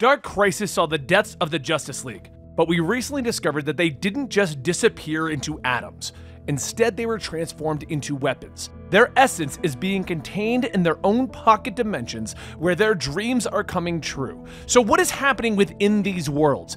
Dark Crisis saw the deaths of the Justice League, but we recently discovered that they didn't just disappear into atoms. Instead, they were transformed into weapons. Their essence is being contained in their own pocket dimensions where their dreams are coming true. So what is happening within these worlds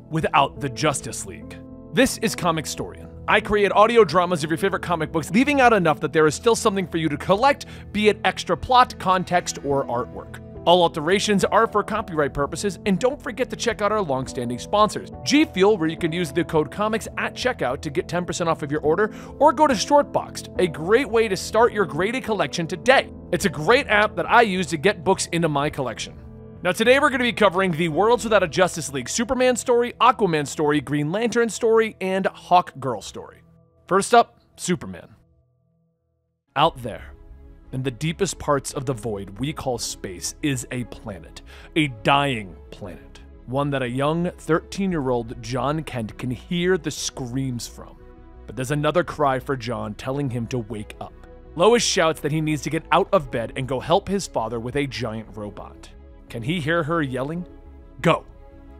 without the Justice League? This is Comicstorian. I create audio dramas of your favorite comic books, leaving out enough that there is still something for you to collect, be it extra plot, context, or artwork. All alterations are for copyright purposes, and don't forget to check out our long-standing sponsors. G Fuel, where you can use the code COMICS at checkout to get 10% off of your order, or go to Shortboxed, a great way to start your graded collection today. It's a great app that I use to get books into my collection. Now today we're going to be covering the Worlds Without a Justice League Superman story, Aquaman story, Green Lantern story, and Hawkgirl story. First up, Superman. Out there, in the deepest parts of the void we call space, is a planet. A dying planet. One that a young 13-year-old John Kent can hear the screams from. But there's another cry for John telling him to wake up. Lois shouts that he needs to get out of bed and go help his father with a giant robot. Can he hear her yelling? Go.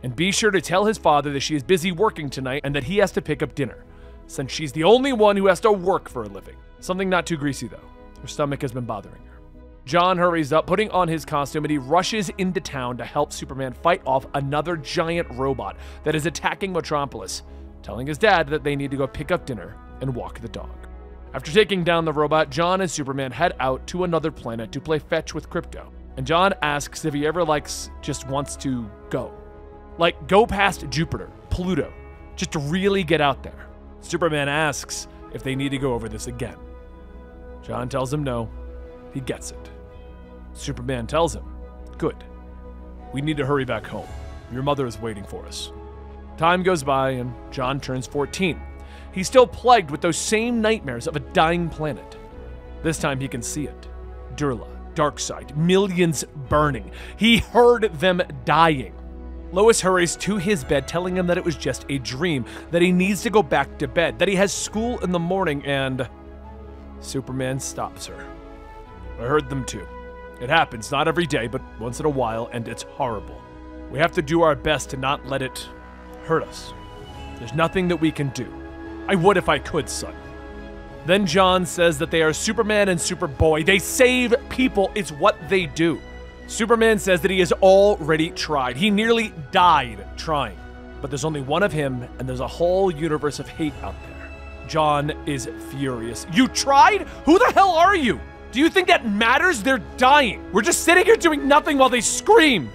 And be sure to tell his father that she is busy working tonight and that he has to pick up dinner, since she's the only one who has to work for a living. Something not too greasy though. Her stomach has been bothering her. John hurries up, putting on his costume, and he rushes into town to help Superman fight off another giant robot that is attacking Metropolis, telling his dad that they need to go pick up dinner and walk the dog. After taking down the robot, John and Superman head out to another planet to play fetch with Crypto. And John asks if he ever just wants to go. Like, go past Jupiter, Pluto, just to really get out there. Superman asks if they need to go over this again. John tells him no, he gets it. Superman tells him, good, we need to hurry back home. Your mother is waiting for us. Time goes by and John turns 14. He's still plagued with those same nightmares of a dying planet. This time he can see it. Durla, Darkseid, millions burning. He heard them dying. Lois hurries to his bed, telling him that it was just a dream, that he needs to go back to bed, that he has school in the morning, and Superman stops her. I heard them too. It happens, not every day, but once in a while, and it's horrible. We have to do our best to not let it hurt us. There's nothing that we can do. I would if I could, son. Then John says that they are Superman and Superboy. They save people, it's what they do. Superman says that he has already tried. He nearly died trying. But there's only one of him, and there's a whole universe of hate out there. John is furious. You tried? Who the hell are you? Do you think that matters? They're dying. We're just sitting here doing nothing while they scream.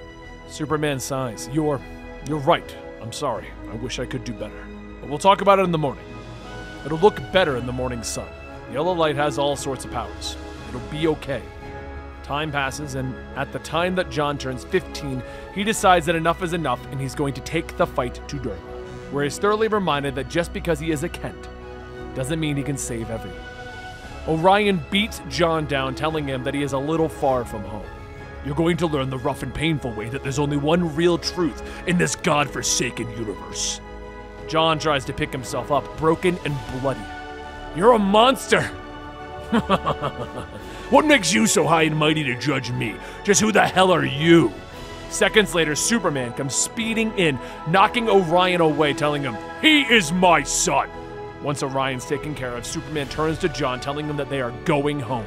Superman sighs. You're right. I'm sorry. I wish I could do better. But we'll talk about it in the morning. It'll look better in the morning sun. Yellow light has all sorts of powers. It'll be okay. Time passes, and at the time that John turns 15, he decides that enough is enough and he's going to take the fight to Durla, where he's thoroughly reminded that just because he is a Kent doesn't mean he can save everyone. Orion beats John down, telling him that he is a little far from home. You're going to learn the rough and painful way that there's only one real truth in this godforsaken universe. John tries to pick himself up, broken and bloody. You're a monster! What makes you so high and mighty to judge me? Just who the hell are you? Seconds later, Superman comes speeding in, knocking Orion away, telling him, he is my son! Once Orion's taken care of, Superman turns to John, telling him that they are going home.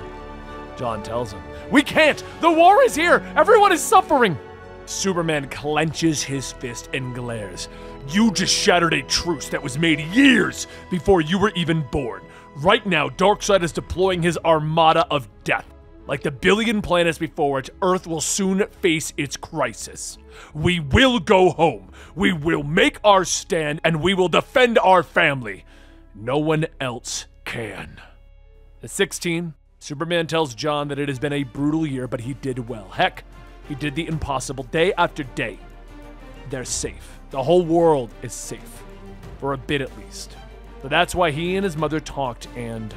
John tells him, we can't! The war is here! Everyone is suffering! Superman clenches his fist and glares. You just shattered a truce that was made years before you were even born. Right now, Darkseid is deploying his armada of death. Like the billion planets before it, Earth will soon face its crisis. We will go home. We will make our stand, and we will defend our family. No one else can. At 16, Superman tells John that it has been a brutal year, but he did well. Heck, he did the impossible day after day. They're safe. The whole world is safe. For a bit at least. But that's why he and his mother talked, and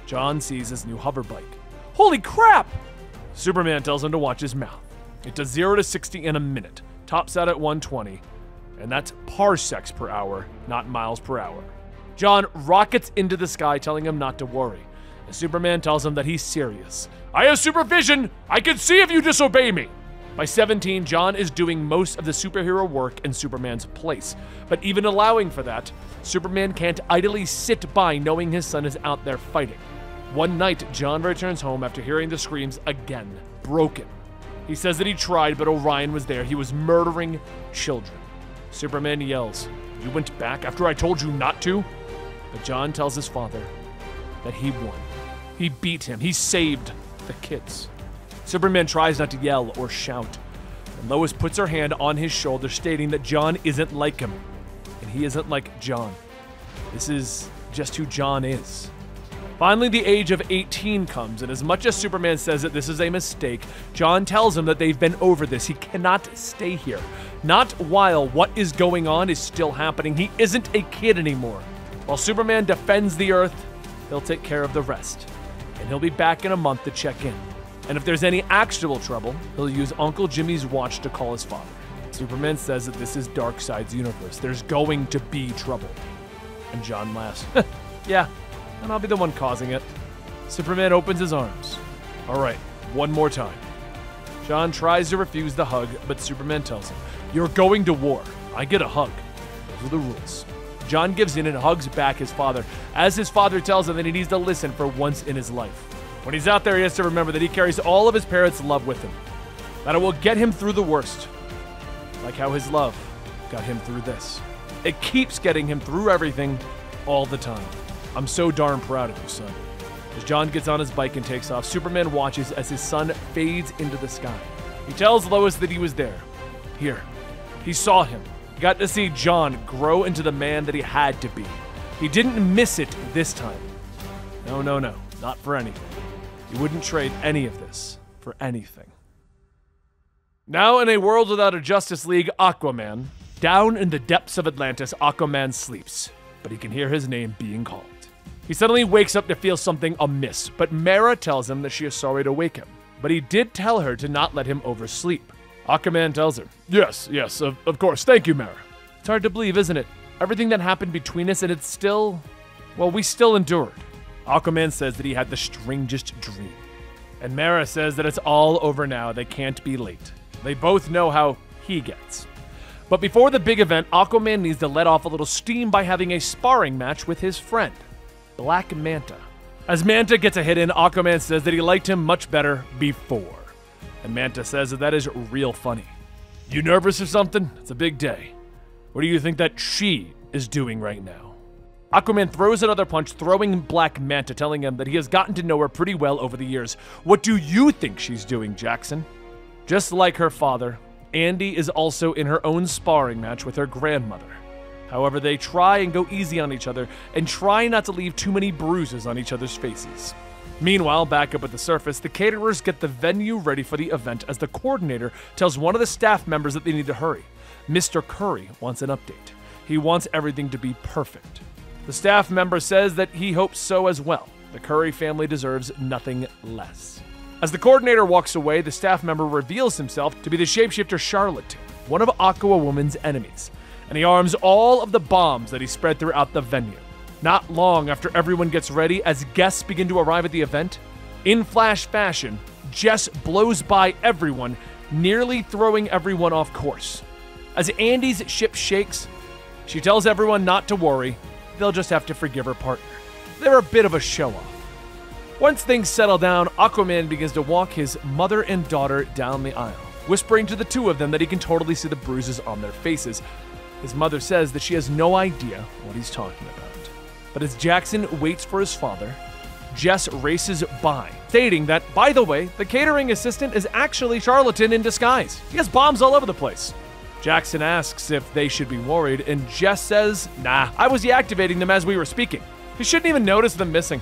John sees his new hover bike. Holy crap! Superman tells him to watch his mouth. It does 0 to 60 in a minute, tops out at 120, and that's parsecs per hour, not miles per hour. John rockets into the sky, telling him not to worry. And Superman tells him that he's serious. I have supervision! I can see if you disobey me! By 17, John is doing most of the superhero work in Superman's place. But even allowing for that, Superman can't idly sit by knowing his son is out there fighting. One night, John returns home after hearing the screams again, broken. He says that he tried, but Orion was there. He was murdering children. Superman yells, "You went back after I told you not to?" But John tells his father that he won. He beat him. He saved the kids. Superman tries not to yell or shout, and Lois puts her hand on his shoulder, stating that John isn't like him, and he isn't like John. This is just who John is. Finally, the age of 18 comes, and as much as Superman says that this is a mistake, John tells him that they've been over this. He cannot stay here. Not while what is going on is still happening. He isn't a kid anymore. While Superman defends the Earth, he'll take care of the rest. And he'll be back in a month to check in. And if there's any actual trouble, he'll use Uncle Jimmy's watch to call his father. Superman says that this is Darkseid's universe. There's going to be trouble. And John laughs. Yeah, and I'll be the one causing it. Superman opens his arms. All right, one more time. John tries to refuse the hug, but Superman tells him, "You're going to war. I get a hug. Those are the rules." John gives in and hugs back his father, as his father tells him that he needs to listen for once in his life. When he's out there, he has to remember that he carries all of his parents' love with him, that it will get him through the worst, like how his love got him through this. It keeps getting him through everything, all the time. I'm so darn proud of you, son. As John gets on his bike and takes off, Superman watches as his son fades into the sky. He tells Lois that he was there. Here. He saw him. He got to see John grow into the man that he had to be. He didn't miss it this time. No, not for anything. He wouldn't trade any of this for anything. Now in a world without a Justice League, Aquaman. Down in the depths of Atlantis, Aquaman sleeps, but he can hear his name being called. He suddenly wakes up to feel something amiss, but Mara tells him that she is sorry to wake him. But he did tell her to not let him oversleep. Aquaman tells her, Yes, of course, thank you, Mara. It's hard to believe, isn't it? Everything that happened between us, and it's still, well, we still endured. Aquaman says that he had the strangest dream. And Mara says that it's all over now, they can't be late. They both know how he gets. But before the big event, Aquaman needs to let off a little steam by having a sparring match with his friend, Black Manta. As Manta gets a hit in, Aquaman says that he liked him much better before. And Manta says that is real funny. You nervous or something? It's a big day. What do you think that she is doing right now? Aquaman throws another punch, throwing Black Manta, telling him that he has gotten to know her pretty well over the years. What do you think she's doing, Jackson? Just like her father, Andy is also in her own sparring match with her grandmother. However, they try and go easy on each other and try not to leave too many bruises on each other's faces. Meanwhile, back up at the surface, the caterers get the venue ready for the event as the coordinator tells one of the staff members that they need to hurry. Mr. Curry wants an update. He wants everything to be perfect. The staff member says that he hopes so as well. The Curry family deserves nothing less. As the coordinator walks away, the staff member reveals himself to be the shapeshifter Charlatan, one of Aquawoman's enemies, and he arms all of the bombs that he spread throughout the venue. Not long after everyone gets ready, as guests begin to arrive at the event, in Flash fashion, Jess blows by everyone, nearly throwing everyone off course. As Andy's ship shakes, she tells everyone not to worry, they'll just have to forgive her partner. They're a bit of a show-off. Once things settle down, Aquaman begins to walk his mother and daughter down the aisle, whispering to the two of them that he can totally see the bruises on their faces. His mother says that she has no idea what he's talking about. But as Jackson waits for his father, Jess races by, stating that, by the way, the catering assistant is actually Charlatan in disguise. He has bombs all over the place. Jackson asks if they should be worried, and Jess says, Nah, I was deactivating them as we were speaking. You shouldn't even notice them missing.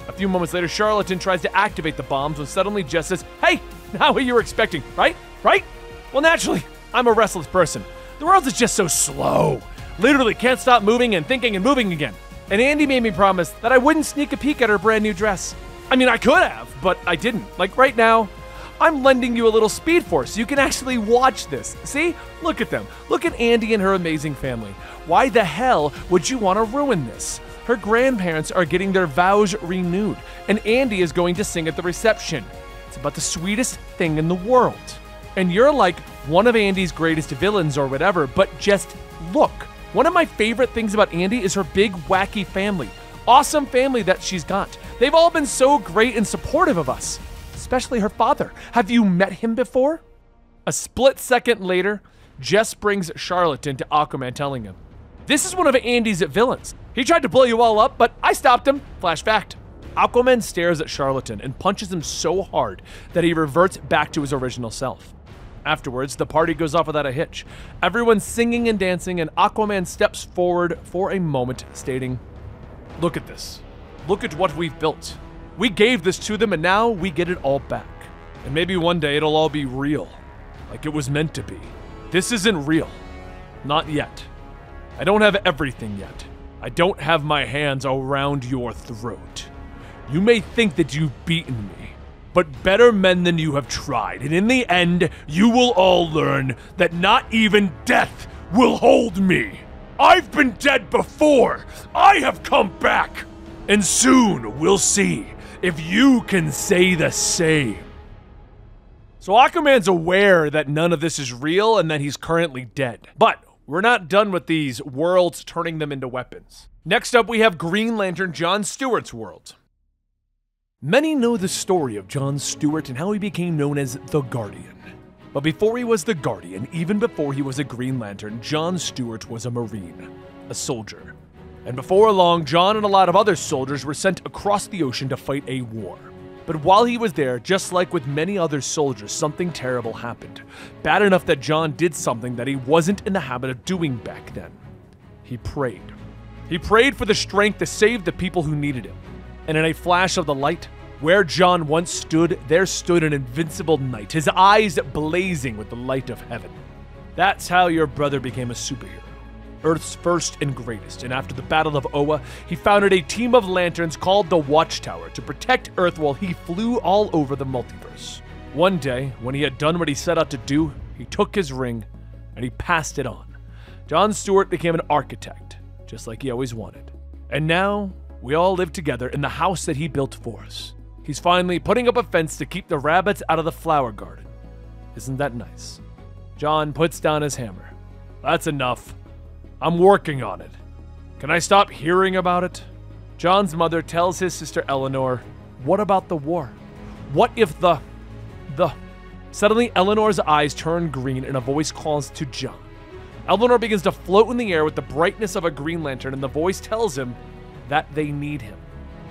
A few moments later, Charlatan tries to activate the bombs when suddenly Jess says, Hey, not what you were expecting, right? Right? Well, naturally, I'm a restless person. The world is just so slow. Literally can't stop moving and thinking and moving again. And Andy made me promise that I wouldn't sneak a peek at her brand new dress. I mean, I could have, but I didn't. Like right now, I'm lending you a little Speed Force so you can actually watch this. See? Look at them. Look at Andy and her amazing family. Why the hell would you want to ruin this? Her grandparents are getting their vows renewed, and Andy is going to sing at the reception. It's about the sweetest thing in the world. and you're like one of Andy's greatest villains or whatever, but just look. One of my favorite things about Andy is her big, wacky family. Awesome family that she's got. They've all been so great and supportive of us, especially her father. Have you met him before? A split second later, Jess brings Charlotte into Aquaman, telling him, "This is one of Andy's villains. He tried to blow you all up, but I stopped him." Flash fact. Aquaman stares at Charlatan and punches him so hard that he reverts back to his original self. Afterwards, the party goes off without a hitch. Everyone's singing and dancing, and Aquaman steps forward for a moment, stating, "Look at this. Look at what we've built. We gave this to them, and now we get it all back. And maybe one day it'll all be real, like it was meant to be. This isn't real. Not yet. I don't have everything yet. I don't have my hands around your throat. You may think that you've beaten me, but better men than you have tried, and in the end, you will all learn that not even death will hold me. I've been dead before. I have come back. And soon we'll see if you can say the same." So Aquaman's aware that none of this is real and that he's currently dead. But we're not done with these worlds turning them into weapons. Next up, we have Green Lantern John Stewart's world. Many know the story of John Stewart and how he became known as the Guardian. But before he was the Guardian, even before he was a Green Lantern, John Stewart was a Marine, a soldier. And before long, John and a lot of other soldiers were sent across the ocean to fight a war. But while he was there, just like with many other soldiers, something terrible happened. Bad enough that John did something that he wasn't in the habit of doing back then. He prayed. He prayed for the strength to save the people who needed him. And in a flash of the light, where John once stood, there stood an invincible knight, his eyes blazing with the light of heaven. That's how your brother became a superhero, Earth's first and greatest. And after the Battle of Oa, he founded a team of lanterns called the Watchtower to protect Earth while he flew all over the multiverse. One day, when he had done what he set out to do, he took his ring and he passed it on. John Stewart became an architect, just like he always wanted. And now, we all live together in the house that he built for us. He's finally putting up a fence to keep the rabbits out of the flower garden. Isn't that nice? John puts down his hammer. That's enough. I'm working on it. Can I stop hearing about it? John's mother tells his sister Eleanor, "What about the war? What if the... Suddenly, Eleanor's eyes turn green and a voice calls to John. Eleanor begins to float in the air with the brightness of a Green Lantern, and the voice tells him that they need him.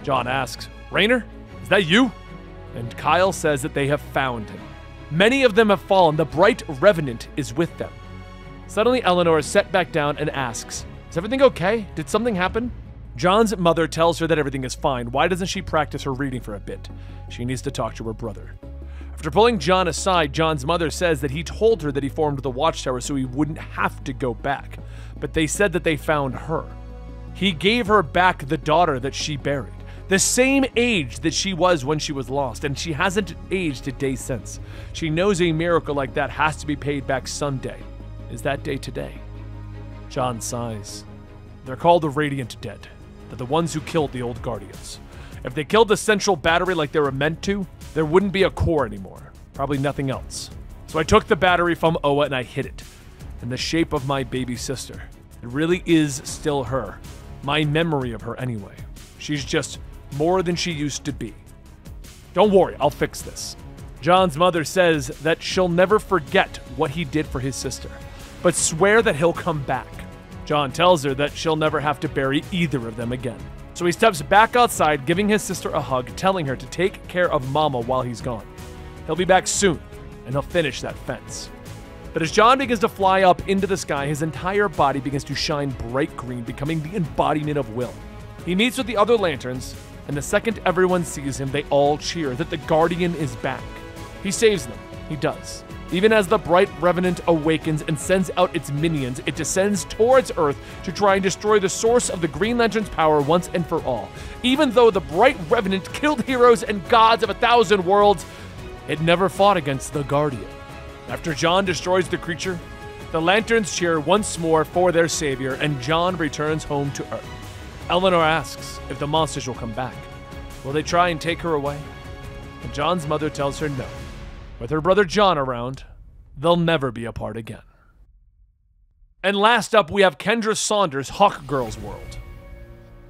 John asks, "Raynor, is that you?" And Kyle says that they have found him. Many of them have fallen. The bright revenant is with them. Suddenly, Eleanor is set back down and asks, "Is everything okay? Did something happen?" John's mother tells her that everything is fine. Why doesn't she practice her reading for a bit? She needs to talk to her brother. After pulling John aside, John's mother says that he told her that he formed the Watchtower so he wouldn't have to go back. But they said that they found her. He gave her back the daughter that she buried, the same age that she was when she was lost, and she hasn't aged a day since. She knows a miracle like that has to be paid back someday. Is that day today? John sighs. They're called the Radiant Dead. They're the ones who killed the old Guardians. If they killed the central battery like they were meant to, there wouldn't be a core anymore. Probably nothing else. So I took the battery from Oa and I hid it in the shape of my baby sister. It really is still her. My memory of her anyway. She's just more than she used to be. Don't worry, I'll fix this. John's mother says that she'll never forget what he did for his sister, but swear that he'll come back. John tells her that she'll never have to bury either of them again. So he steps back outside, giving his sister a hug, telling her to take care of Mama while he's gone. He'll be back soon, and he'll finish that fence. But as John begins to fly up into the sky, his entire body begins to shine bright green, becoming the embodiment of will. He meets with the other lanterns, and the second everyone sees him, they all cheer that the Guardian is back. He saves them. He does. Even as the bright revenant awakens and sends out its minions, it descends towards Earth to try and destroy the source of the Green Lantern's power once and for all. Even though the bright revenant killed heroes and gods of 1,000 worlds, it never fought against the Guardian. After John destroys the creature, the lanterns cheer once more for their savior, and John returns home to Earth. Eleanor asks if the monsters will come back. Will they try and take her away? And John's mother tells her no. With her brother John around, they'll never be apart again. And last up, we have Kendra Saunders' Hawkgirl's world.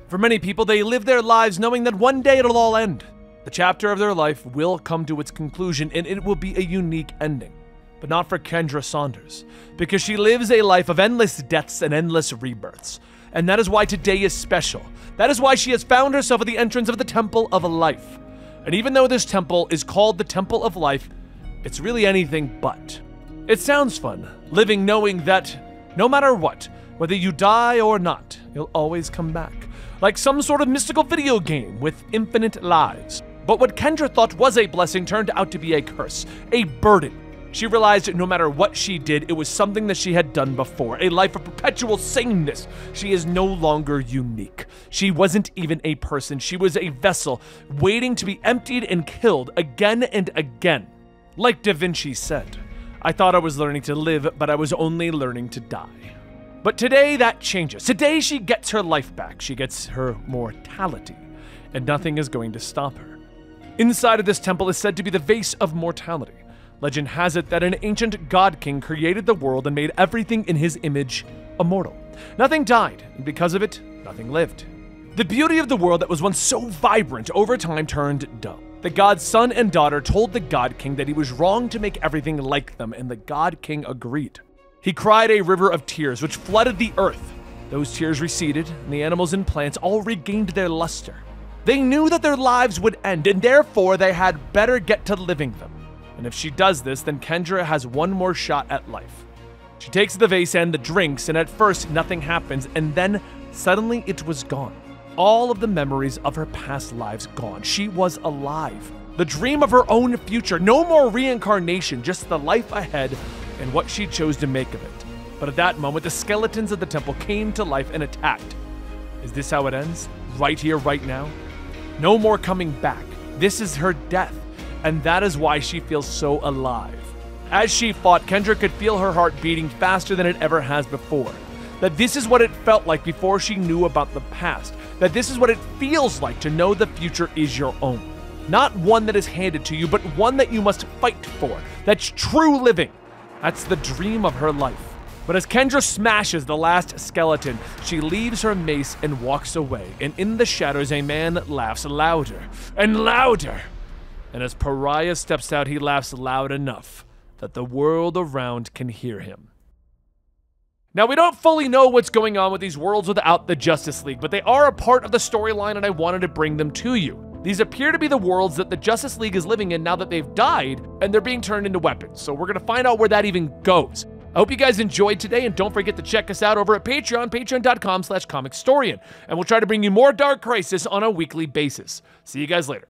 For many people, they live their lives knowing that one day it'll all end. The chapter of their life will come to its conclusion, and it will be a unique ending. But not for Kendra Saunders, because she lives a life of endless deaths and endless rebirths. And that is why today is special. That is why she has found herself at the entrance of the Temple of Life. And even though this temple is called the Temple of Life, it's really anything but. It sounds fun, living knowing that no matter what, whether you die or not, you'll always come back. Like some sort of mystical video game with infinite lives. But what Kendra thought was a blessing turned out to be a curse, a burden. She realized no matter what she did, it was something that she had done before, a life of perpetual sameness. She is no longer unique. She wasn't even a person. She was a vessel waiting to be emptied and killed again and again. Like Da Vinci said, I thought I was learning to live, but I was only learning to die. But today that changes. Today she gets her life back. She gets her mortality, and nothing is going to stop her. Inside of this temple is said to be the vase of mortality. Legend has it that an ancient god king created the world and made everything in his image immortal. Nothing died, and because of it, nothing lived. The beauty of the world that was once so vibrant over time turned dull. The god's son and daughter told the god king that he was wrong to make everything like them, and the god king agreed. He cried a river of tears which flooded the earth. Those tears receded, and the animals and plants all regained their luster. They knew that their lives would end, and therefore they had better get to living them. And if she does this, then Kendra has one more shot at life. She takes the vase and the drinks, and at first nothing happens, and then suddenly it was gone. All of the memories of her past lives gone. She was alive. The dream of her own future. No more reincarnation, just the life ahead and what she chose to make of it. But at that moment, the skeletons of the temple came to life and attacked. Is this how it ends? Right here, right now? No more coming back. This is her death. And that is why she feels so alive. As she fought, Kendra could feel her heart beating faster than it ever has before. That this is what it felt like before she knew about the past. That this is what it feels like to know the future is your own. Not one that is handed to you, but one that you must fight for. That's true living. That's the dream of her life. But as Kendra smashes the last skeleton, she leaves her mace and walks away. And in the shadows, a man laughs louder and louder. And as Pariah steps out, he laughs loud enough that the world around can hear him. Now, we don't fully know what's going on with these worlds without the Justice League, but they are a part of the storyline, and I wanted to bring them to you. These appear to be the worlds that the Justice League is living in now that they've died, and they're being turned into weapons. So we're going to find out where that even goes. I hope you guys enjoyed today, and don't forget to check us out over at Patreon, patreon.com/Comicstorian, and we'll try to bring you more Dark Crisis on a weekly basis. See you guys later.